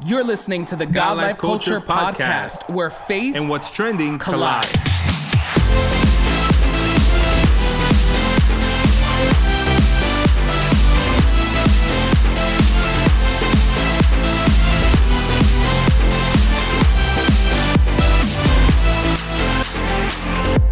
You're listening to the God Life Culture Podcast, where faith and what's trending collide.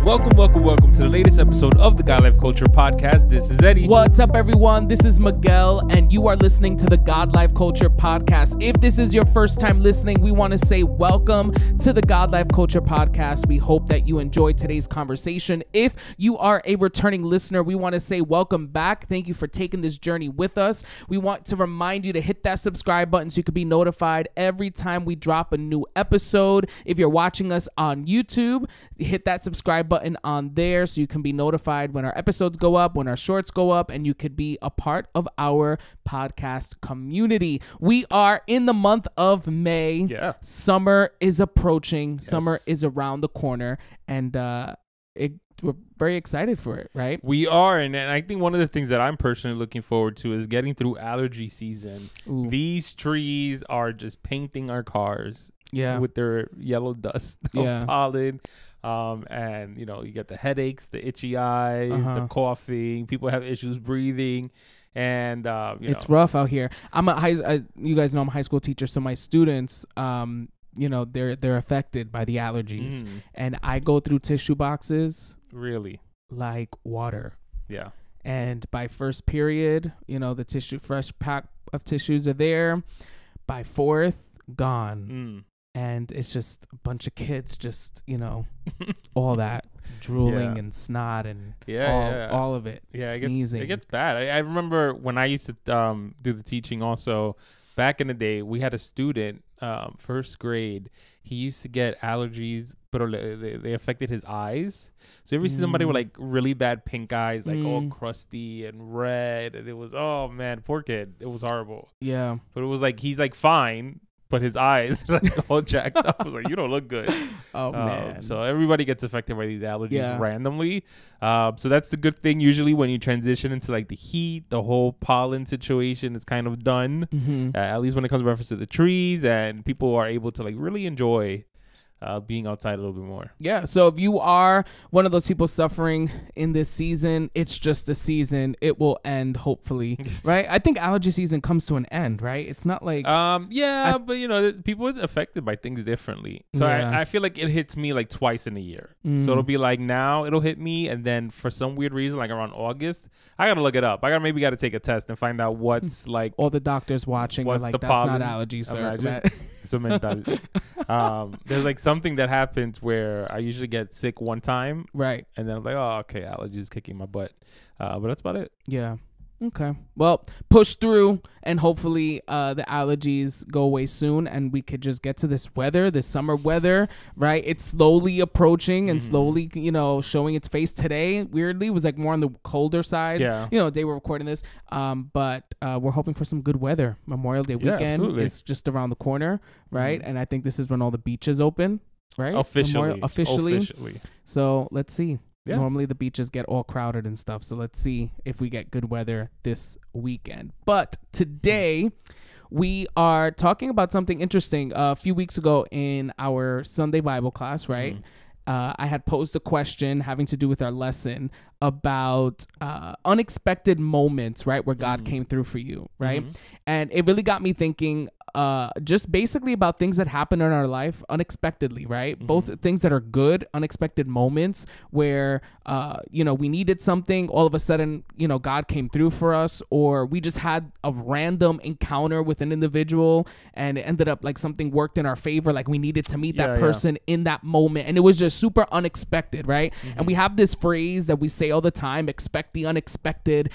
Welcome to the latest episode of the God Life Culture Podcast. This is Eddie. What's up, everyone? This is Miguel, and you are listening to the God Life Culture Podcast. If this is your first time listening, we want to say welcome to the God Life Culture Podcast. We hope that you enjoyed today's conversation. If you are a returning listener, we want to say welcome back. Thank you for taking this journey with us. We want to remind you to hit that subscribe button so you can be notified every time we drop a new episode. If you're watching us on YouTube, hit that subscribe button on there so you can be notified when our episodes go up, when our shorts go up, and you could be a part of our podcast community. We are in the month of May. Yeah. Summer is approaching. Yes. Summer is around the corner, and we're very excited for it, right? We are, and I think one of the things that I'm personally looking forward to is getting through allergy season. Ooh. These trees are just painting our cars with their yellow dust of pollen. And you know, you get the headaches, the itchy eyes, the coughing. People have issues breathing, and it's rough out here. You guys know I'm a high school teacher, so my students, they're affected by the allergies, and I go through tissue boxes really like water. Yeah. And by first period, the fresh pack of tissues are there. By fourth, gone. And it's just a bunch of kids just, all that drooling and snot and all of it. Yeah, sneezing. It gets bad. I remember when I used to do the teaching also, back in the day, we had a student, first grade. He used to get allergies, but they affected his eyes. So if you see somebody with like really bad pink eyes, like all crusty and red, and it was, oh man, poor kid. It was horrible. Yeah. But it was like, he's like fine, but his eyes like all jacked up. I was like, you don't look good. Oh man. So everybody gets affected by these allergies randomly. So that's the good thing. Usually when you transition into like the heat, the whole pollen situation is kind of done. At least when it comes to reference to the trees, and people are able to like really enjoy being outside a little bit more. Yeah. So if you are one of those people suffering in this season, it's just a season. It will end, hopefully. Right? I think allergy season comes to an end, right? It's not like but people are affected by things differently. So I feel like it hits me like twice in a year. So it'll be like now it'll hit me, and then for some weird reason, like around August, I gotta look it up. I gotta take a test and find out what's like. All the doctors watching are like, that's pollen? not allergy, sir. So mental. There's like something that happens where I usually get sick one time, right? And then I'm like, oh, okay, allergies kicking my butt. But that's about it. Yeah. Okay. Well, push through, and hopefully the allergies go away soon, and we could just get to this summer weather, right? It's slowly approaching and slowly, showing its face. Today, weirdly, was like more on the colder side. Yeah. Day we're recording this. But we're hoping for some good weather. Memorial Day weekend is just around the corner, right? And I think this is when all the beaches open, right? Officially. So let's see. Yeah. Normally the beaches get all crowded and stuff. So let's see if we get good weather this weekend. But today we are talking about something interesting. A few weeks ago in our Sunday Bible class, right? I had posed a question having to do with our lesson about unexpected moments, right? Where God came through for you, right? And it really got me thinking just basically about things that happen in our life unexpectedly, right? Both things that are good, unexpected moments where, we needed something, all of a sudden, God came through for us, or we just had a random encounter with an individual and it ended up like something worked in our favor, like we needed to meet that person in that moment. And it was just super unexpected, right? And we have this phrase that we say all the time, expect the unexpected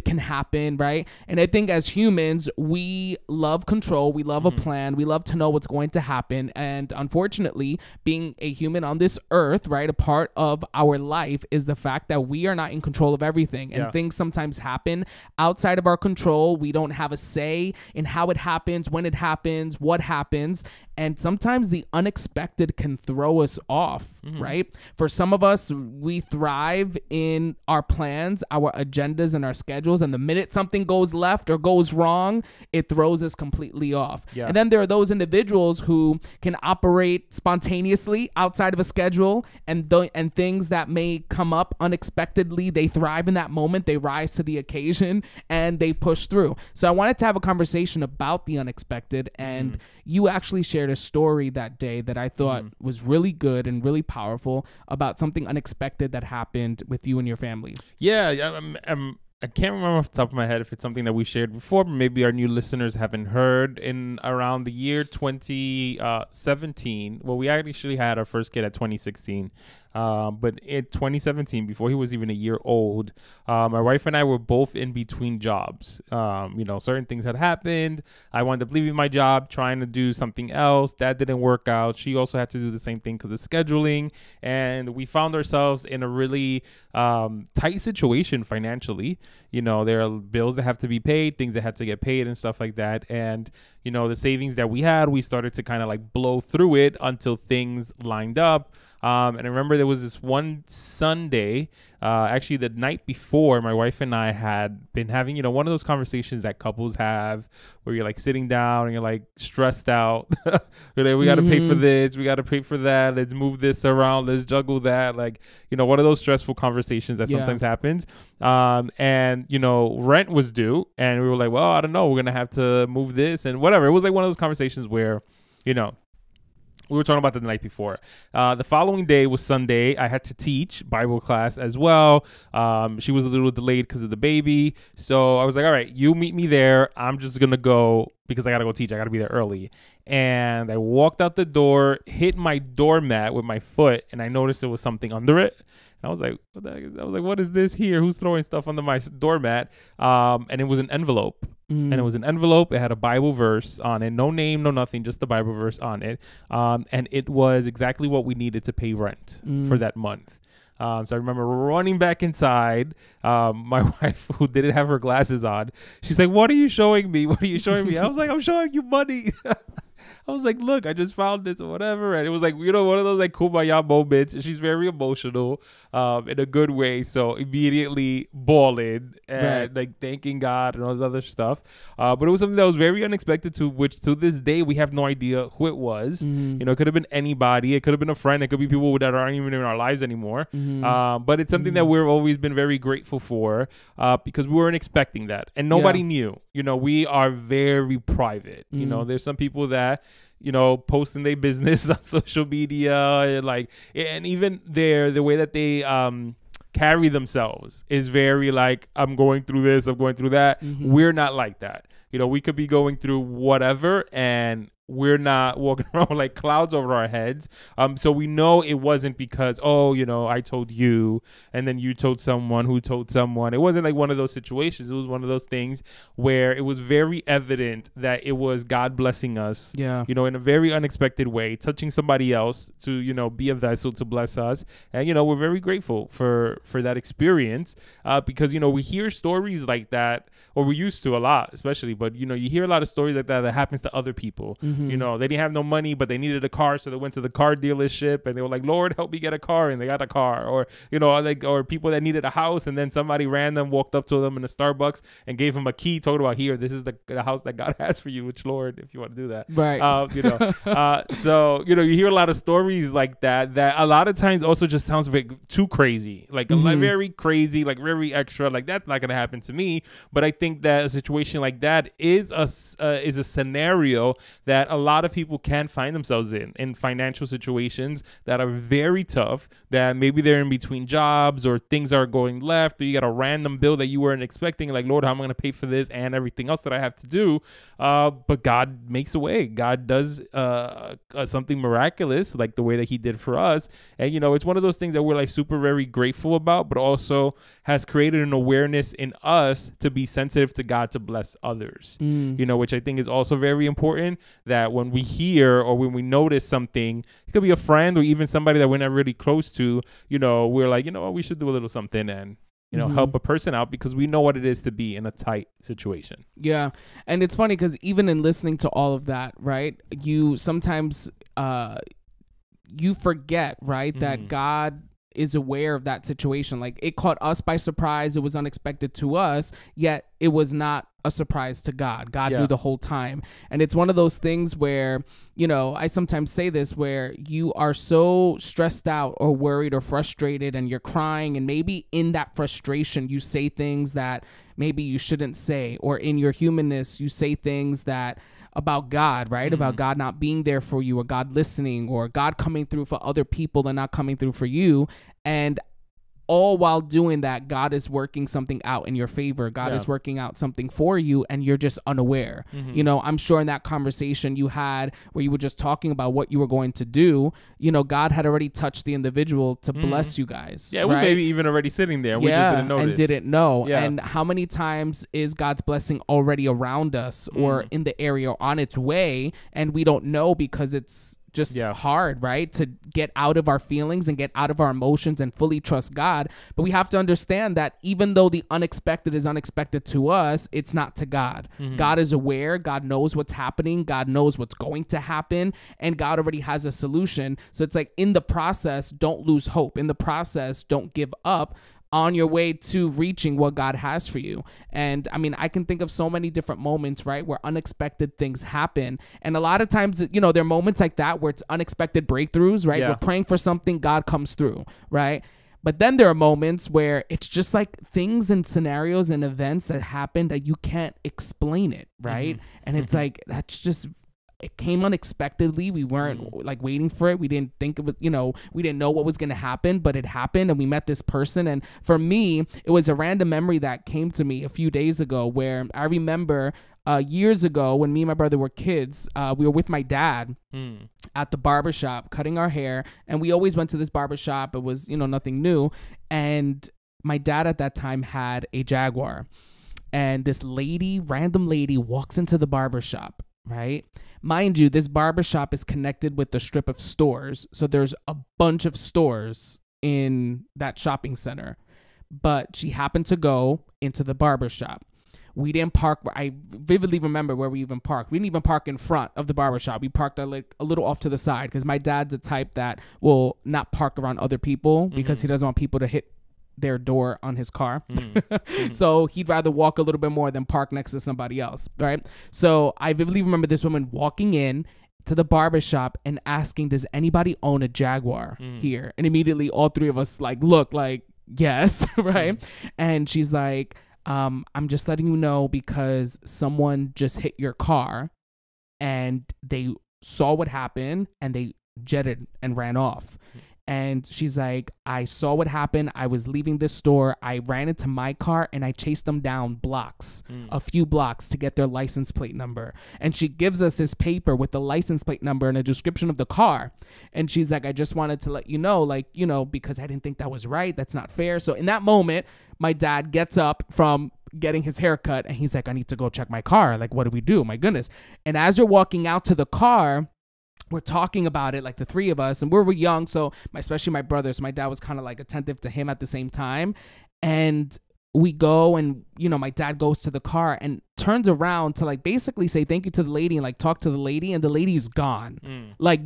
can happen, right? And I think as humans, we love control, we love a plan, we love to know what's going to happen. And unfortunately, being a human on this earth, right, a part of our life is the fact that we are not in control of everything, and things sometimes happen outside of our control. We don't have a say in how it happens, when it happens, what happens. And sometimes the unexpected can throw us off, right? For some of us, we thrive in our plans, our agendas, and our schedules. And the minute something goes left or goes wrong, it throws us completely off. Yeah. And then there are those individuals who can operate spontaneously outside of a schedule, and things that may come up unexpectedly, they thrive in that moment. They rise to the occasion and they push through. So I wanted to have a conversation about the unexpected, and you actually shared a story that day that I thought was really good and really powerful about something unexpected that happened with you and your family. Yeah, I can't remember off the top of my head if it's something that we shared before, but maybe our new listeners haven't heard. In around the year 2017, well, we actually had our first kid at 2016. But in 2017, before he was even a year old, my wife and I were both in between jobs. Certain things had happened. I wound up leaving my job, trying to do something else. That didn't work out. She also had to do the same thing because of scheduling. And we found ourselves in a really tight situation financially. There are bills that have to be paid, things that had to get paid and stuff like that. And, the savings that we had, we started to kind of like blow through it until things lined up. And I remember there was this one Sunday, actually the night before, my wife and I had been having, one of those conversations that couples have where you're like sitting down and you're like stressed out. We got to pay for this. We got to pay for that. Let's move this around. Let's juggle that. Like, one of those stressful conversations that sometimes happens. And, rent was due and we were like, well, I don't know. We're going to have to move this and whatever. It was like one of those conversations where, we were talking about that the night before. The following day was Sunday. I had to teach Bible class as well. She was a little delayed because of the baby. So I was like, all right, you meet me there. I'm just going to go because I got to go teach. I got to be there early. And I walked out the door, hit my doormat with my foot, and I noticed there was something under it. And I was like, what the heck is that? I was like, what is this here? Who's throwing stuff under my doormat? And it was an envelope. And it was an envelope. It had a Bible verse on it. No name, no nothing, just the Bible verse on it. And it was exactly what we needed to pay rent for that month. So I remember running back inside. My wife, who didn't have her glasses on, she's like, what are you showing me? What are you showing me? I was like, I'm showing you money. I was like, look, I just found this or whatever. And it was like, one of those like kumbaya moments. And she's very emotional in a good way. So immediately bawling and like thanking God and all this other stuff. But it was something that was very unexpected, to which to this day we have no idea who it was. It could have been anybody. It could have been a friend. It could be people that aren't even in our lives anymore. But it's something that we've always been very grateful for because we weren't expecting that. And nobody knew. We are very private. There's some people that posting their business on social media and even the way that they carry themselves is very like, I'm going through this, I'm going through that. We're not like that. We could be going through whatever and we're not walking around with like clouds over our heads. So we know it wasn't because, I told you and then you told someone who told someone. It wasn't like one of those situations. It was one of those things where it was very evident that it was God blessing us, in a very unexpected way, touching somebody else to, be a vessel to bless us. And, we're very grateful for that experience because, we hear stories like that, or we used to a lot, especially, but, you hear a lot of stories like that happens to other people. They didn't have no money, but they needed a car. So they went to the car dealership and they were like, Lord, help me get a car. And they got a car. Or, or people that needed a house. And then somebody random walked up to them in a Starbucks and gave them a key, told them, here, this is the house that God has for you, which, Lord, if you want to do that. Right. So, you hear a lot of stories like that a lot of times also just sounds too crazy, like very crazy, like very extra. Like that's not going to happen to me. But I think that a situation like that is a scenario that a lot of people can find themselves in financial situations that are very tough, that maybe they're in between jobs or things are going left, or you got a random bill that you weren't expecting, like, Lord, how am I going to pay for this and everything else that I have to do? But God makes a way. God does something miraculous, like the way that he did for us. And, it's one of those things that we're like super very grateful about, but also has created an awareness in us to be sensitive to God to bless others, which I think is also very important, that when we hear or when we notice something, it could be a friend or even somebody that we're not really close to, we're like, what, we should do a little something. And help a person out, because we know what it is to be in a tight situation. Yeah. And it's funny because even in listening to all of that, right, you sometimes you forget, right, that God is aware of that situation. Like, it caught us by surprise. It was unexpected to us, yet it was not a surprise to God. God knew the whole time. And it's one of those things where, I sometimes say this, where you are so stressed out or worried or frustrated and you're crying, and maybe in that frustration you say things that maybe you shouldn't say, or in your humanness you say things that about God, right? About God not being there for you, or God listening, or God coming through for other people and not coming through for you. And all while doing that, God is working something out in your favor. God is working out something for you, and you're just unaware. I'm sure in that conversation you had where you were just talking about what you were going to do, God had already touched the individual to bless you guys. Yeah, it was maybe even already sitting there. We just didn't notice. And didn't know. Yeah. And how many times is God's blessing already around us or in the area or on its way, and we don't know because it's just hard, right, to get out of our feelings and get out of our emotions and fully trust God. But we have to understand that even though the unexpected is unexpected to us, it's not to God. God is aware. God knows what's happening. God knows what's going to happen, and God already has a solution. So it's like, in the process, don't lose hope. In the process, don't give up on your way to reaching what God has for you. And I mean, I can think of so many different moments, right, where unexpected things happen. And a lot of times, there are moments like that where it's unexpected breakthroughs, right? We're praying for something, God comes through, right? But then there are moments where it's just like things and scenarios and events that happen that you can't explain it, right? And it's like, that's just, it came unexpectedly. We weren't like waiting for it. We didn't think of it, we didn't know what was going to happen, but it happened, and we met this person. And for me, it was a random memory that came to me a few days ago, where I remember years ago when me and my brother were kids, we were with my dad at the barbershop cutting our hair. And we always went to this barbershop. It was, nothing new. And my dad at that time had a Jaguar. And this random lady walks into the barbershop, right? Mind you, this barbershop is connected with the strip of stores. So there's a bunch of stores in that shopping center. But she happened to go into the barbershop. We didn't park. I vividly remember where we even parked. We didn't even park in front of the barbershop. We parked a little off to the side, because my dad's the type that will not park around other people because he doesn't want people to hit their door on his car. So he'd rather walk a little bit more than park next to somebody else, right? So I vividly remember this woman walking in to the barbershop and asking, does anybody own a Jaguar here? And immediately all three of us look like, yes, right? And she's like, I'm just letting you know because someone just hit your car and they saw what happened and they jetted and ran off. And she's like, I saw what happened. I was leaving this store. I ran into my car and I chased them down a few blocks to get their license plate number. And she gives us this paper with the license plate number and a description of the car. And she's like, I just wanted to let you know, because I didn't think that was right. That's not fair. So in that moment, my dad gets up from getting his haircut and he's like, I need to go check my car. Like, what do we do? My goodness. And as you're walking out to the car, we're talking about it, like the three of us, and we were young, so especially my brother, so my dad was kind of like attentive to him at the same time. And we go and, my dad goes to the car and turns around to basically say thank you to the lady and talk to the lady, and the lady's gone,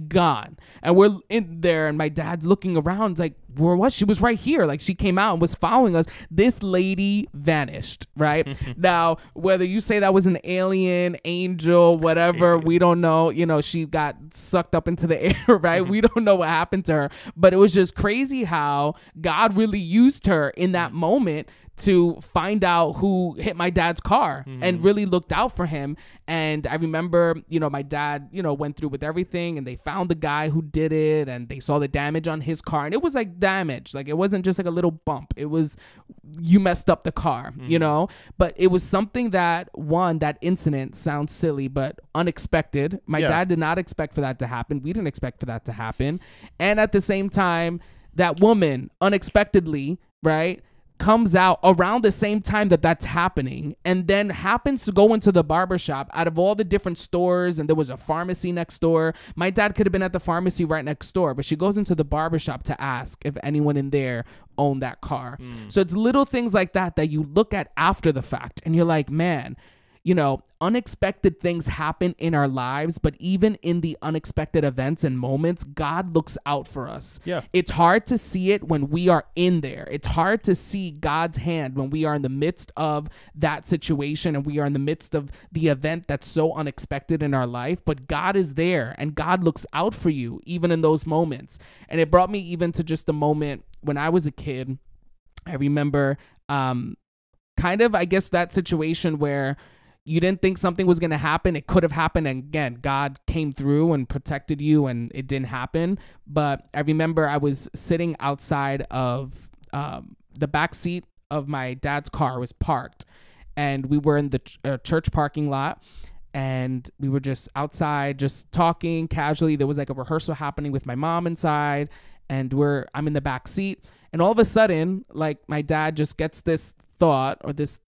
gone. And we're in there and my dad's looking around where was she? Was right here. She came out and was following us. This lady vanished, right? Now, whether you say that was an alien, angel, whatever, we don't know. She got sucked up into the air, right? We don't know what happened to her, but it was just crazy how God really used her in that moment to find out who hit my dad's car and really looked out for him. And I remember, my dad, went through with everything and they found the guy who did it and they saw the damage on his car. And it was damage. It wasn't just a little bump. It was, you messed up the car, but it was something that that incident sounds silly, but unexpected. My dad did not expect for that to happen. We didn't expect for that to happen. And at the same time, that woman unexpectedly, right, comes out around the same time that that's happening, and then happens to go into the barbershop out of all the different stores, and there was a pharmacy next door. My dad could have been at the pharmacy right next door, but she goes into the barbershop to ask if anyone in there owned that car. So it's little things like that that you look at after the fact, and you're like, man, you know, unexpected things happen in our lives, but even in the unexpected events and moments, God looks out for us. Yeah. It's hard to see it when we are in there. It's hard to see God's hand when we are in the midst of that situation and we are in the midst of the event that's so unexpected in our life, but God is there and God looks out for you even in those moments. And it brought me even to just a moment when I was a kid. I remember kind of, I guess, that situation where you didn't think something was going to happen. It could have happened. And again, God came through and protected you and it didn't happen. But I remember I was sitting outside of the back seat of my dad's car was parked. And we were in the church parking lot. And we were just outside, just talking casually. There was like a rehearsal happening with my mom inside. And I'm in the back seat. And all of a sudden, like, my dad just gets this thought or this,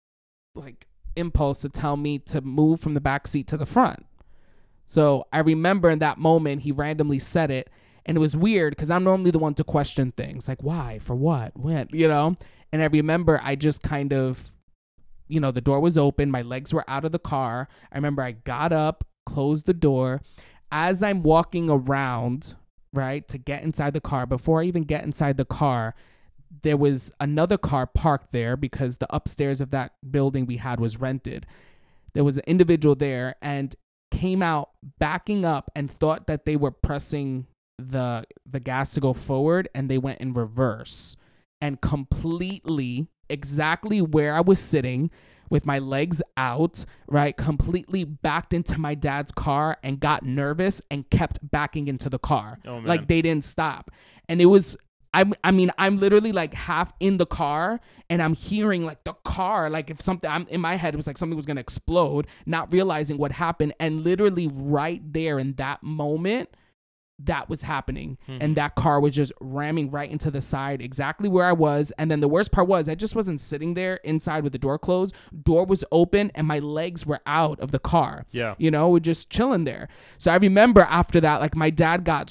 like, impulse to tell me to move from the back seat to the front. So I remember in that moment he randomly said it, and it was weird because I'm normally the one to question things like why, for what, when, you know. And I remember I just kind of, you know, the door was open, my legs were out of the car. I remember I got up, closed the door. As I'm walking around, right, to get inside the car, before I even get inside the car, there was another car parked there because the upstairs of that building we had was rented. There was an individual there and came out backing up and thought that they were pressing the gas to go forward, and they went in reverse and completely exactly where I was sitting with my legs out, right, completely backed into my dad's car and got nervous and kept backing into the car. Oh, man. Like they didn't stop. And it was, I mean, I'm literally like half in the car and I'm hearing like the car, like if something, I'm in my head, it was like something was going to explode, not realizing what happened. And literally right there in that moment, that was happening. And that car was just ramming right into the side, exactly where I was. And then the worst part was I just wasn't sitting there inside with the door closed. Door was open and my legs were out of the car. Yeah. You know, we're just chilling there. So I remember after that, like my dad was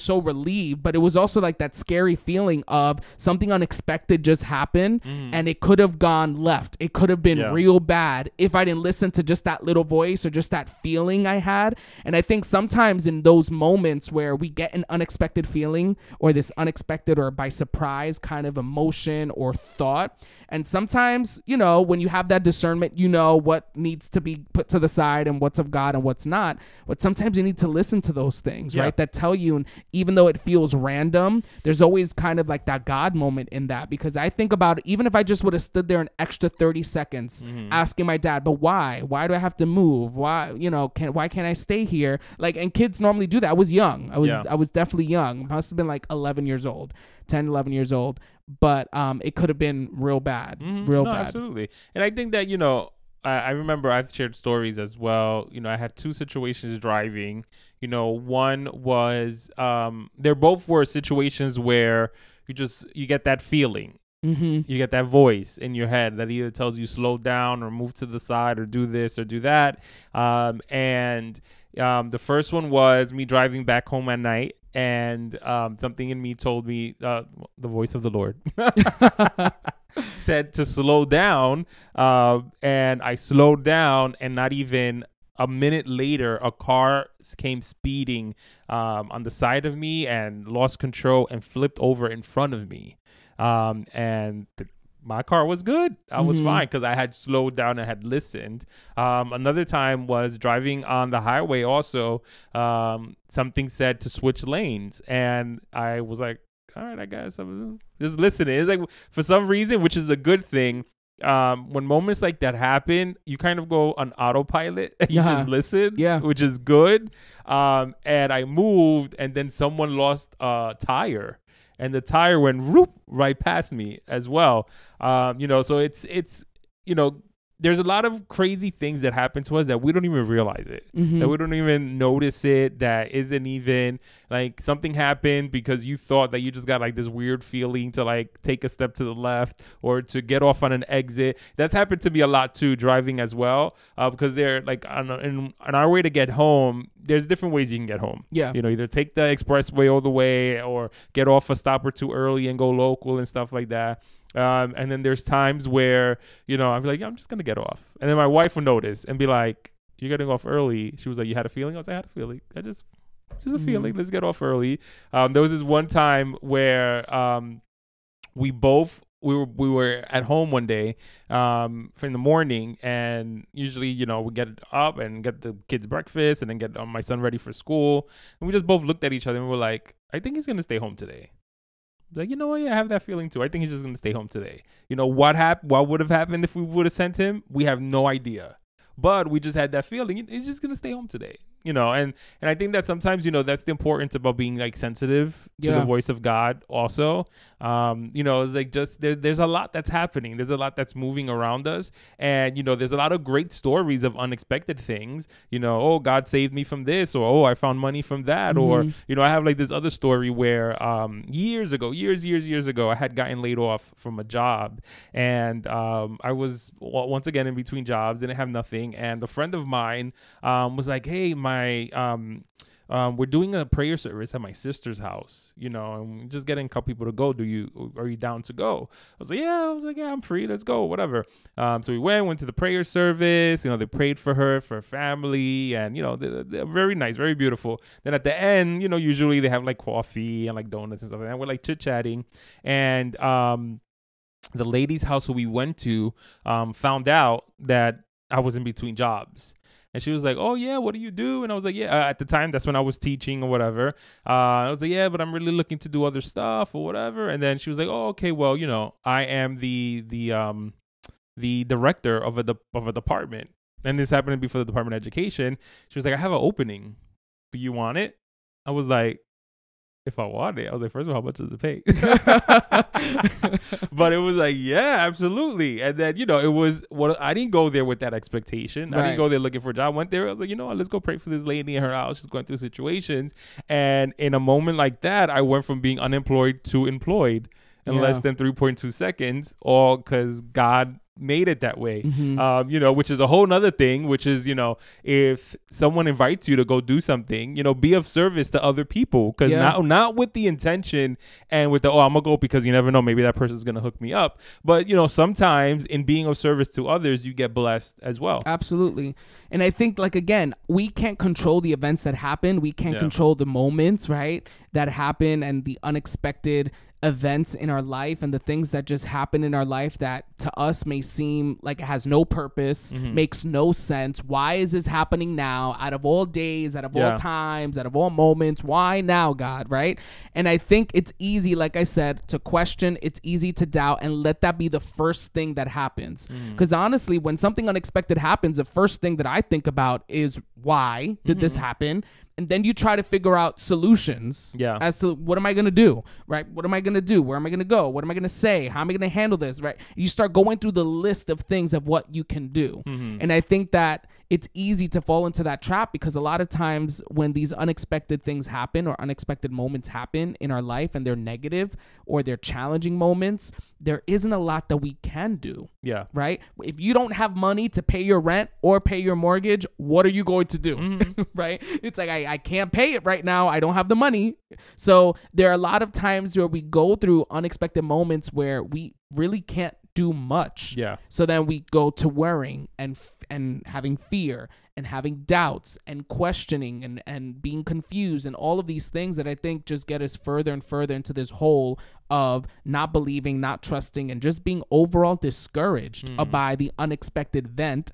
so relieved, but it was also like that scary feeling of something unexpected just happened and it could have gone left. It could have been real bad if I didn't listen to just that little voice or just that feeling I had. And I think sometimes in those moments where we get an unexpected feeling or this unexpected or by surprise kind of emotion or thought, and sometimes, you know, when you have that discernment, you know what needs to be put to the side and what's of God and what's not. But sometimes you need to listen to those things, right? That tell you, and even though it feels random, there's always kind of like that God moment in that. Because I think about it, even if I just would have stood there an extra 30 seconds asking my dad, but why? Why do I have to move? Why, you know, why can't I stay here? Like, and kids normally do that. I was young. I was definitely young. Must have been like 11 years old. 10, 11 years old, but it could have been real bad, bad. Absolutely. And I think that, you know, I remember I've shared stories as well. You know, I had two situations driving. You know, one was, there both were situations where you get that feeling. You get that voice in your head that either tells you slow down or move to the side or do this or do that. And the first one was me driving back home at night. And something in me told me, the voice of the Lord said to slow down. And I slowed down, and not even a minute later, a car came speeding on the side of me and lost control and flipped over in front of me. My car was good. I was fine because I had slowed down and had listened. Another time was driving on the highway also. Something said to switch lanes. And I was like, all right, I guess I'm just listening. It's like, for some reason, which is a good thing, when moments like that happen, you kind of go on autopilot and you just listen, which is good. And I moved, and then someone lost a tire. And the tire went right past me as well. You know, so it's, you know, there's a lot of crazy things that happen to us that we don't even realize it, that we don't even notice it, that isn't even like something happened because you thought that you just got like this weird feeling to like take a step to the left or to get off on an exit. That's happened to me a lot too, driving as well, because they're like on our way to get home, there's different ways you can get home. Yeah. You know, either take the expressway all the way or get off a stop or two early and go local and stuff like that. And then there's times where, you know, I'm like, yeah, I'm just going to get off. And then my wife will notice and be like, you're getting off early. She was like, you had a feeling? I was like, I had a feeling. Just a feeling. Let's get off early. There was this one time where we were at home one day in the morning, and usually, you know, we get up and get the kids breakfast and then get my son ready for school. And we just both looked at each other and we're like, I think he's going to stay home today. Like, you know what? Yeah, I have that feeling too. I think he's just going to stay home today. You know, what would have happened if we would have sent him? We have no idea. But we just had that feeling. He's just going to stay home today. You know, and I think that sometimes, you know, that's the importance about being like sensitive to the voice of God also. You know, it's like just there's a lot that's happening. There's a lot that's moving around us. And, you know, there's a lot of great stories of unexpected things. You know, oh, God saved me from this, or, oh, I found money from that. Or, you know, I have like this other story where years ago, I had gotten laid off from a job. And I was once again in between jobs, didn't have nothing. And a friend of mine was like, hey, we're doing a prayer service at my sister's house, you know, and we're just getting a couple people to go. Are you down to go? I was like, yeah, I'm free. Let's go, whatever. So we went to the prayer service. You know, they prayed for her family, and, you know, they're very nice, very beautiful. Then at the end, you know, usually they have like coffee and like donuts and stuff like that. We're like chit-chatting, and the lady's house who we went to found out that I was in between jobs. And she was like, oh, yeah, what do you do? And I was like, yeah, at the time, that's when I was teaching or whatever. I was like, yeah, but I'm really looking to do other stuff or whatever. And then she was like, oh, okay, well, you know, I am the director of a department. And this happened to be for the Department of Education. She was like, I have an opening. Do you want it? I was like, if I want it, I was like, first of all, how much does it pay? But it was like, yeah, absolutely. And then, you know, it was I didn't go there with that expectation. Right. I didn't go there looking for a job. I went there. I was like, you know what, let's go pray for this lady in her house. She's going through situations. And in a moment like that, I went from being unemployed to employed in less than 3.2 seconds, all because God made it that way. You know, which is a whole nother thing, which is, you know, if someone invites you to go do something, you know, be of service to other people, because not with the intention and with the, oh, I'm gonna go because you never know, maybe that person's gonna hook me up. But, you know, sometimes in being of service to others, you get blessed as well. Absolutely. And I think, like, again, we can't control the events that happen. We can't control the moments, right, that happen, and the unexpected events in our life and the things that just happen in our life that to us may seem like it has no purpose, makes no sense. Why is this happening now? Out of all days, out of all times, out of all moments, why now, God, right? And I think it's easy, like I said, to question. It's easy to doubt, and let that be the first thing that happens. Because honestly, when something unexpected happens, the first thing that I think about is, why did this happen? And then you try to figure out solutions as to, what am I going to do, right? What am I going to do? Where am I going to go? What am I going to say? How am I going to handle this, right? You start going through the list of things of what you can do. And I think that it's easy to fall into that trap, because a lot of times when these unexpected things happen or unexpected moments happen in our life, and they're negative or they're challenging moments, there isn't a lot that we can do. Right? If you don't have money to pay your rent or pay your mortgage, what are you going to do? Right? It's like, I can't pay it right now. I don't have the money. So there are a lot of times where we go through unexpected moments where we really can't do much. So then we go to worrying and having fear and having doubts and questioning and being confused, and all of these things that I think just get us further and further into this hole of not believing, not trusting, and just being overall discouraged by the unexpected event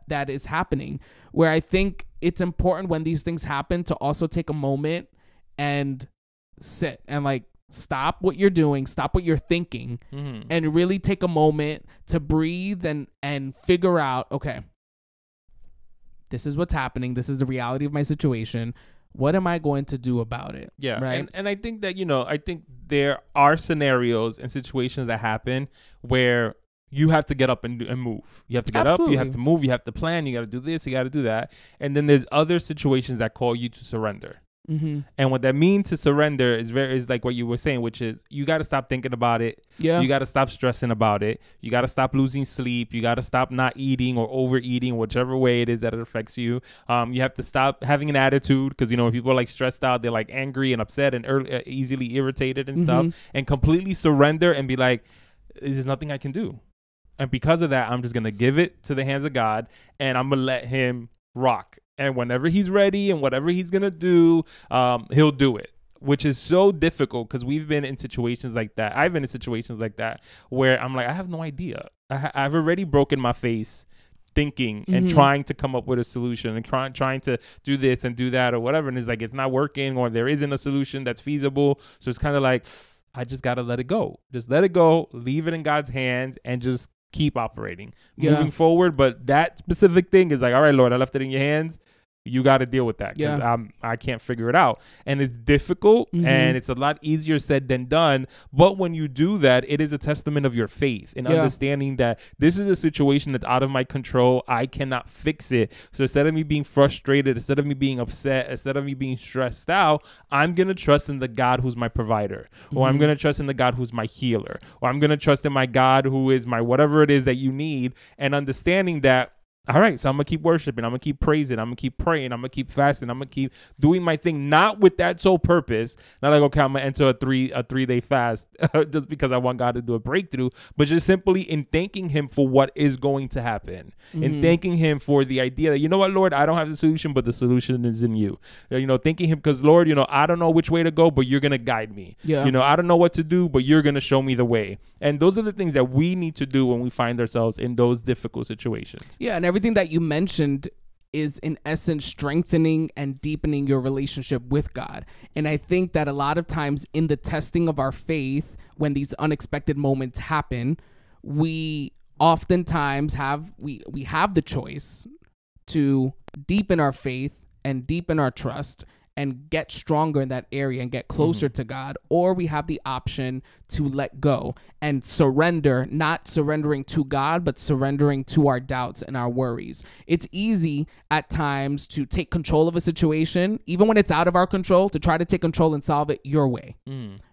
that is happening. Where I think it's important when these things happen to also take a moment and sit and, like, stop what you're doing, stop what you're thinking, and really take a moment to breathe and figure out, okay, this is what's happening. This is the reality of my situation. What am I going to do about it? Right. And I think that, you know, I think there are scenarios and situations that happen where you have to get up and move. You have to get up, you have to move, you have to plan, you got to do this, you got to do that. And then there's other situations that call you to surrender. Mm-hmm. And what that means to surrender is like what you were saying, which is you got to stop thinking about it. Yeah. You got to stop stressing about it. You got to stop losing sleep. You got to stop not eating or overeating, whichever way it is that it affects you. You have to stop having an attitude because, you know, when people are like stressed out, they're like angry and upset and easily irritated and stuff, and completely surrender and be like, there's nothing I can do. And because of that, I'm just going to give it to the hands of God and I'm going to let him rock. And whenever he's ready and whatever he's going to do, he'll do it, which is so difficult because we've been in situations like that. I've been in situations like that where I'm like, I have no idea. I've already broken my face thinking and trying to come up with a solution and trying to do this and do that or whatever. And it's like, it's not working or there isn't a solution that's feasible. So it's kind of like, I just got to let it go. Just let it go, leave it in God's hands and just keep operating, moving forward. But that specific thing is like, all right, Lord, I left it in your hands. You got to deal with that because I can't figure it out. And it's difficult and it's a lot easier said than done. But when you do that, it is a testament of your faith and understanding that this is a situation that's out of my control. I cannot fix it. So instead of me being frustrated, instead of me being upset, instead of me being stressed out, I'm going to trust in the God who's my provider, or I'm going to trust in the God who's my healer, or I'm going to trust in my God who is my whatever it is that you need, and understanding that, all right, so I'm going to keep worshiping. I'm going to keep praising. I'm going to keep praying. I'm going to keep fasting. I'm going to keep doing my thing, not with that sole purpose. Not like, okay, I'm going to enter a 3-day fast just because I want God to do a breakthrough, but just simply in thanking him for what is going to happen and thanking him for the idea that, you know what, Lord, I don't have the solution, but the solution is in you. You know, thanking him because, Lord, you know, I don't know which way to go, but you're going to guide me. Yeah. You know, I don't know what to do, but you're going to show me the way. And those are the things that we need to do when we find ourselves in those difficult situations. Yeah, and everything that you mentioned is in essence strengthening and deepening your relationship with God. And I think that a lot of times in the testing of our faith, when these unexpected moments happen, we oftentimes have the choice to deepen our faith and deepen our trust and get stronger in that area and get closer to God, or we have the option to let go and surrender, not surrendering to God, but surrendering to our doubts and our worries. It's easy at times to take control of a situation, even when it's out of our control, to try to take control and solve it your way.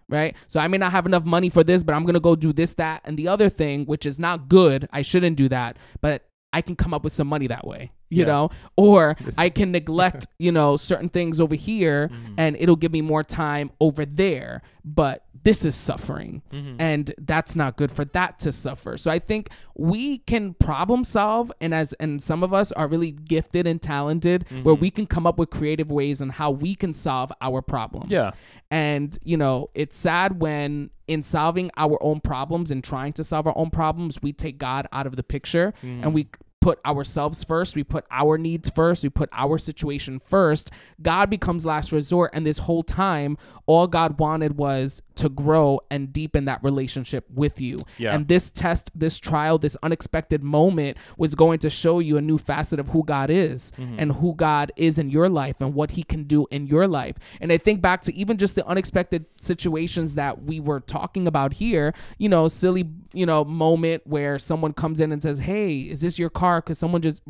Right? So I may not have enough money for this, but I'm going to go do this, that, and the other thing, which is not good. I shouldn't do that, but I can come up with some money that way, you know, or I can neglect, you know, certain things over here and it'll give me more time over there. But this is suffering and that's not good for that to suffer. So I think we can problem solve, and some of us are really gifted and talented where we can come up with creative ways on how we can solve our problem. Yeah. And, you know, it's sad when in solving our own problems and trying to solve our own problems, we take God out of the picture and we put ourselves first. We put our needs first. We put our situation first. God becomes last resort. And this whole time, all God wanted was to grow and deepen that relationship with you. Yeah. And this test, this trial, this unexpected moment was going to show you a new facet of who God is and who God is in your life and what he can do in your life. And I think back to even just the unexpected situations that we were talking about here, you know, silly, you know, moment where someone comes in and says, hey, is this your car? Because someone just,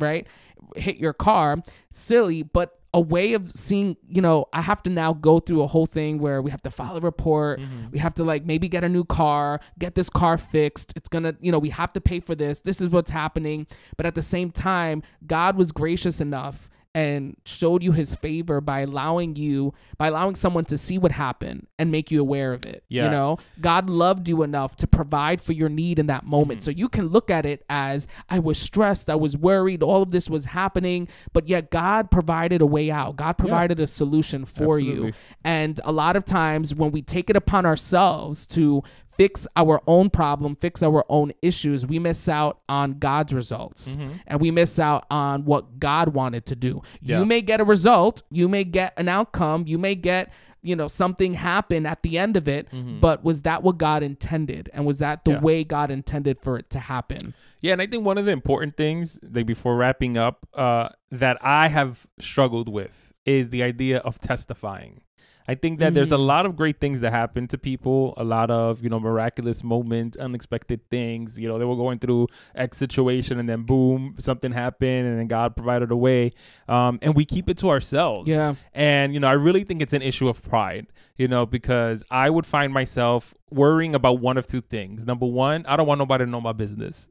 hit your car. Silly, but a way of seeing, you know, I have to now go through a whole thing where we have to file a report. We have to like maybe get a new car, get this car fixed. It's gonna, you know, we have to pay for this. This is what's happening. But at the same time, God was gracious enough and showed you his favor by allowing someone to see what happened and make you aware of it. You know, God loved you enough to provide for your need in that moment. So you can look at it as, I was stressed, I was worried, all of this was happening, but yet God provided a way out. God provided a solution for you. And a lot of times when we take it upon ourselves to fix our own problem, fix our own issues, we miss out on God's results and we miss out on what God wanted to do. You may get a result, you may get an outcome, you may get, you know, something happen at the end of it, but was that what God intended? And was that the way God intended for it to happen? Yeah, and I think one of the important things, like before wrapping up, that I have struggled with is the idea of testifying. I think that there's a lot of great things that happen to people, a lot of, miraculous moments, unexpected things. They were going through X situation and then boom, something happened and then God provided a way. And we keep it to ourselves. Yeah. And, I really think it's an issue of pride, because I would find myself worrying about one of two things. Number one, I don't want nobody to know my business.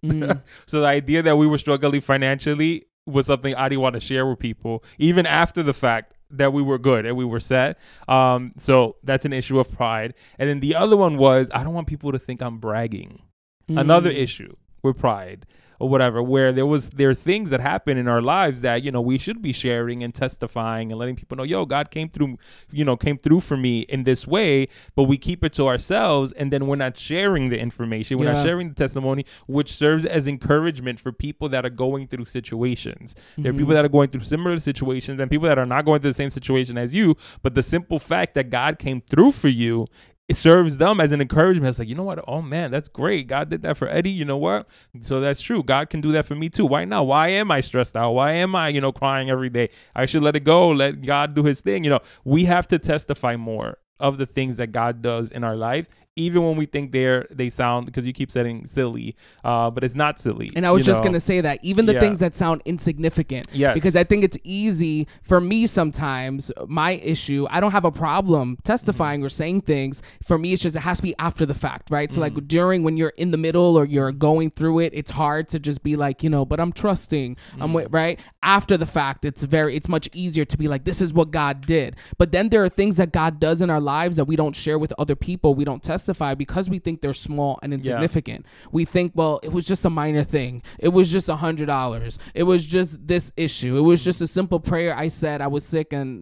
So the idea that we were struggling financially was something I didn't want to share with people, even after the fact that we were good and we were set. So that's an issue of pride. And then the other one was, I don't want people to think I'm bragging. Another issue with pride or whatever, where there are things that happen in our lives that, we should be sharing and testifying and letting people know, yo, God came through for me in this way, but we keep it to ourselves. And then we're not sharing the information. We're not sharing the testimony, which serves as encouragement for people that are going through situations. There are people that are going through similar situations and people that are not going through the same situation as you. But the simple fact that God came through for you, it serves them as an encouragement. It's like, you know what? Oh, man, that's great. God did that for Eddie. You know what? So that's true. God can do that for me, too. Why not? Why am I stressed out? Why am I, crying every day? I should let it go. Let God do his thing. We have to testify more of the things that God does in our life, even when we think they sound, because you keep saying silly, but it's not silly. And I was just going to say that even the things that sound insignificant, because I think it's easy for me sometimes, my issue, I don't have a problem testifying or saying things. For me, it's just, it has to be after the fact, right? So like when you're in the middle or you're going through it, it's hard to just be like, but I'm trusting, right? After the fact, it's much easier to be like, this is what God did. But then there are things that God does in our lives that we don't share with other people. We don't testify because we think they're small and insignificant. We think, well, it was just a minor thing. It was just $100. It was just this issue. It was just a simple prayer I said. I was sick, and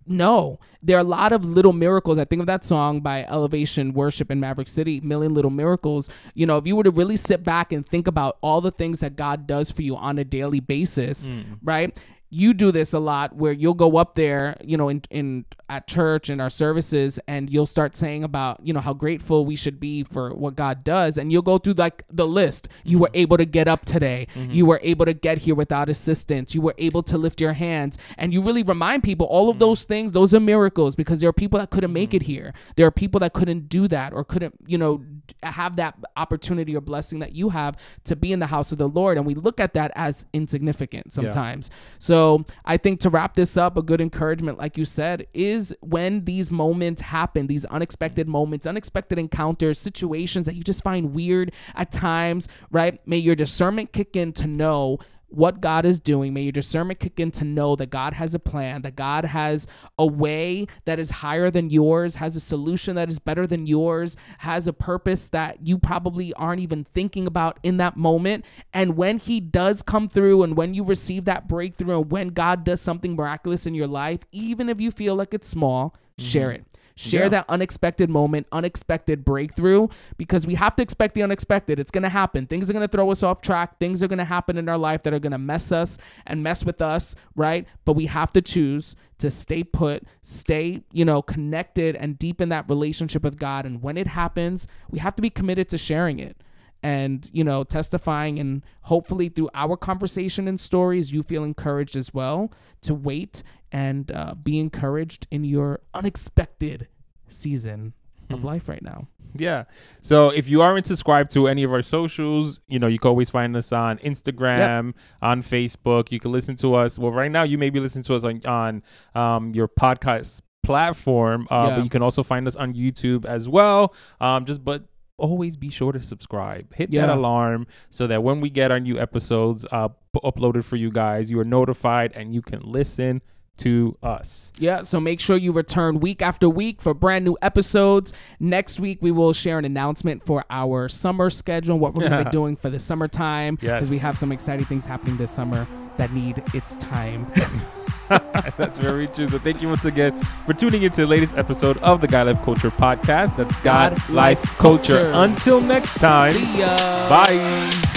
no, there are a lot of little miracles. I think of that song by Elevation Worship in Maverick City, Million Little Miracles. If you were to really sit back and think about all the things that God does for you on a daily basis, right? You do this a lot where you'll go up there, in at church and our services, and you'll start saying about, how grateful we should be for what God does. And you'll go through like the list. You were able to get up today. You were able to get here without assistance. You were able to lift your hands. And you really remind people all of those things. Those are miracles, because there are people that couldn't make it here. There are people that couldn't do that or couldn't, have that opportunity or blessing that you have to be in the house of the Lord. And we look at that as insignificant sometimes. So I think, to wrap this up, a good encouragement, like you said, is when these moments happen, these unexpected moments, unexpected encounters, situations that you just find weird at times, right? May your discernment kick in to know what God is doing. May your discernment kick in to know that God has a plan, that God has a way that is higher than yours, has a solution that is better than yours, has a purpose that you probably aren't even thinking about in that moment. And when he does come through, and when you receive that breakthrough, and when God does something miraculous in your life, even if you feel like it's small, share it. Share that unexpected moment, unexpected breakthrough, because we have to expect the unexpected. It's going to happen. Things are going to throw us off track. Things are going to happen in our life that are going to mess us and mess with us, right? But we have to choose to stay put, stay, connected and deep in that relationship with God. And when it happens, we have to be committed to sharing it and, testifying. And hopefully through our conversation and stories, you feel encouraged as well to wait and be encouraged in your unexpected season of life right now. Yeah. So if you aren't subscribed to any of our socials, you can always find us on Instagram, on Facebook. You can listen to us. Well, right now you may be listening to us on your podcast platform, but you can also find us on YouTube as well. But always be sure to subscribe. Hit that alarm so that when we get our new episodes uploaded for you guys, you are notified and you can listen to us. So make sure you return week after week for brand new episodes. Next week we will share an announcement for our summer schedule, what we're going to be doing for the summertime, because we have some exciting things happening this summer that need its time. That's very true. So thank you once again for tuning into the latest episode of the God Life Culture podcast. That's God Life Culture. Until next time. See ya. Bye.